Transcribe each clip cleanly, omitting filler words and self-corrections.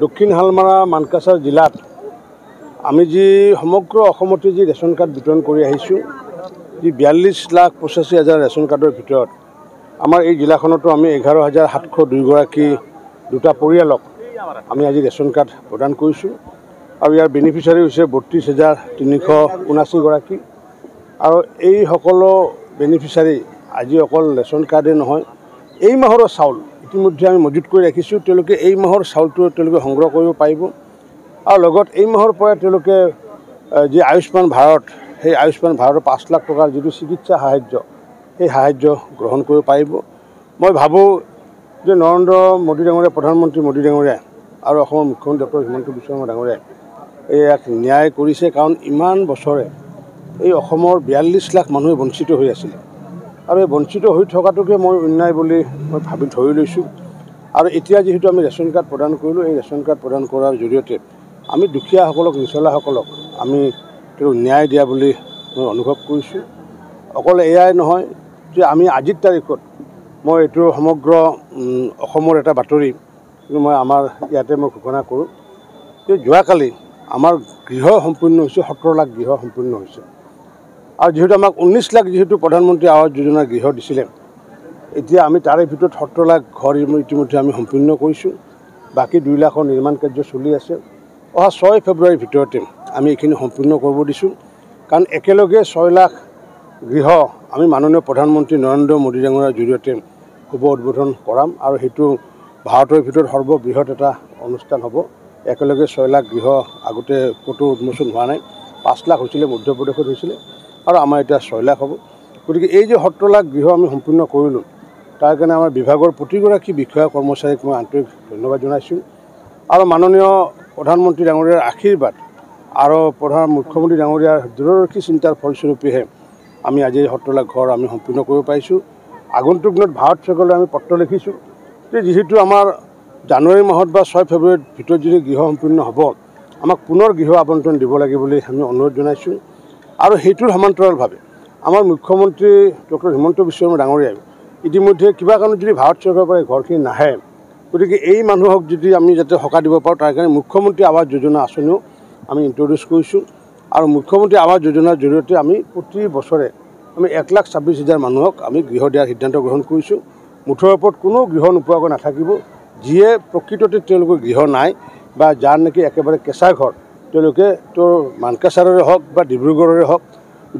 দক্ষিণ হালমাৰা মানকাছাৰ জিলাত আমি যি সমগ্ৰ অসমতে যি ৰেচন কাৰ্ড বিতৰণ কৰি আহিছোঁ, যি 42,85,000 ৰেচন কাৰ্ডৰ ভিতৰত আমাৰ এই জিলাখনতো আমি 11,702 দুটা পৰিয়ালক আমি আজি ৰেচন কাৰ্ড প্ৰদান কৰিছোঁ। আৰু ইয়াৰ বেনিফিচিয়াৰী হৈছে 32,379 আৰু এই সকলো বেনিফিচিয়াৰী আজি অকল ৰেচন কাৰ্ডে নহয়, এই মাহৰ চাউল ইতিমধ্যে আমি মজুত কৰি ৰাখিছোঁ। তেওঁলোকে এই মাহৰ চাউলটো তেওঁলোকে সংগ্ৰহ কৰিব পাৰিব আৰু লগত এই মাহৰ পৰা তেওঁলোকে যি আয়ুষ্মান ভাৰত, সেই আয়ুষ্মান ভাৰতৰ 5 লাখ টকাৰ যিটো চিকিৎসা সাহায্য, সেই সাহায্য গ্ৰহণ কৰিব পাৰিব। মই ভাবোঁ যে নৰেন্দ্ৰ মোদী ডাঙৰীয়া, প্ৰধানমন্ত্ৰী মোদী ডাঙৰীয়া আৰু অসমৰ মুখ্যমন্ত্ৰী ডক্টৰ হিমন্ত বিশ্ব শৰ্মা ডাঙৰীয়াই ইয়াক ন্যায় কৰিছে। কাৰণ ইমান বছৰে এই অসমৰ 42 লাখ মানুহে বঞ্চিত হৈ আছিলে আৰু এই বঞ্চিত হৈ থকাটোকে মই অন্যায় বুলি মই ভাবি ধৰি লৈছোঁ। আৰু এতিয়া যিহেতু আমি ৰেচন কাৰ্ড প্ৰদান কৰিলোঁ, এই ৰেচন কাৰ্ড প্ৰদান কৰাৰ জৰিয়তে আমি দুখীয়াসকলক, নিচলাসকলক আমি ন্যায় দিয়া বুলি মই অনুভৱ কৰিছোঁ। অকল এয়াই নহয় যে আমি আজিৰ তাৰিখত মই এইটো সমগ্ৰ অসমৰ এটা বাতৰি মই আমাৰ ইয়াতে মই ঘোষণা কৰোঁ যে যোৱাকালি আমাৰ গৃহ সম্পূৰ্ণ হৈছে, 17 লাখ গৃহ সম্পূৰ্ণ হৈছে। আৰু যিহেতু আমাক 19 লাখ যিহেতু প্ৰধানমন্ত্ৰী আৱাস যোজনাৰ গৃহ দিছিলে, এতিয়া আমি তাৰে ভিতৰত 17 লাখ ঘৰ ইতিমধ্যে আমি সম্পূৰ্ণ কৰিছোঁ। বাকী 2 লাখৰ নিৰ্মাণ কাৰ্য চলি আছে। অহা 6 ফেব্ৰুৱাৰীৰ ভিতৰতে আমি এইখিনি সম্পূৰ্ণ কৰিব দিছোঁ। কাৰণ একেলগে 6 লাখ গৃহ আমি মাননীয় প্ৰধানমন্ত্ৰী নৰেন্দ্ৰ মোদী ডাঙৰীয়াৰ জৰিয়তে শুভ উদ্বোধন কৰাম আৰু সেইটো ভাৰতৰ ভিতৰত সৰ্ববৃহৎ এটা অনুষ্ঠান হ'ব। একেলগে 6 লাখ গৃহ আগতে ক'তো উন্মোচন হোৱা নাই। 5 লাখ হৈছিলে, মধ্যপ্ৰদেশত হৈছিলে আৰু আমাৰ এতিয়া 6 লাখ হ'ব। গতিকে এই যে 17 লাখ গৃহ আমি সম্পূৰ্ণ কৰিলোঁ, তাৰ কাৰণে আমাৰ বিভাগৰ প্ৰতিগৰাকী বিষয়া কৰ্মচাৰীক মই আন্তৰিক ধন্যবাদ জনাইছোঁ। আৰু মাননীয় প্ৰধানমন্ত্ৰী ডাঙৰীয়াৰ আশীৰ্বাদ আৰু মুখ্যমন্ত্ৰী ডাঙৰীয়াৰ দূৰদৰ্শী চিন্তাৰ ফলস্বৰূপেহে আমি আজি 17 লাখ ঘৰ আমি সম্পূৰ্ণ কৰিব পাৰিছোঁ। আগন্তুক দিনত ভাৰত চৰকাৰলৈ আমি পত্ৰ লিখিছোঁ যে যিহেতু আমাৰ জানুৱাৰী মাহত বা 6 ফেব্ৰুৱাৰীৰ ভিতৰত যদি গৃহ সম্পূৰ্ণ হ'ব, আমাক পুনৰ গৃহ আবণ্টন দিব লাগে বুলি আমি অনুৰোধ জনাইছোঁ। আৰু সেইটোৰ সমান্তৰালভাৱে আমাৰ মুখ্যমন্ত্ৰী ডক্টৰ হিমন্ত বিশ্ব শৰ্মা ডাঙৰীয়াই ইতিমধ্যে কিবা কাৰণত যদি ভাৰত চৰকাৰৰ পৰা ঘৰখিনি নাহে, গতিকে এই মানুহক যদি আমি যাতে সকাহ দিব পাৰোঁ, তাৰ কাৰণে মুখ্যমন্ত্ৰী আৱাস যোজনা আঁচনিও আমি ইণ্ট্ৰডিউচ কৰিছোঁ। আৰু মুখ্যমন্ত্ৰী আৱাস যোজনাৰ জৰিয়তে আমি প্ৰতি বছৰে আমি 1,26,000 মানুহক আমি গৃহ দিয়াৰ সিদ্ধান্ত গ্ৰহণ কৰিছোঁ। মুঠৰ ওপৰত কোনো গৃহ নোপোৱাকৈ নাথাকিব। যিয়ে প্ৰকৃততে তেওঁলোকৰ গৃহ নাই বা যাৰ নেকি একেবাৰে কেঁচা ঘৰ, তেওঁলোকে মানকাছাৰৰে হওক বা ডিব্ৰুগড়ৰে হওক,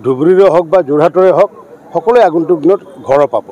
ধুবুৰীৰে হওক বা যোৰহাটৰে হওক, সকলোৱে আগন্তুক দিনত ঘৰ পাব।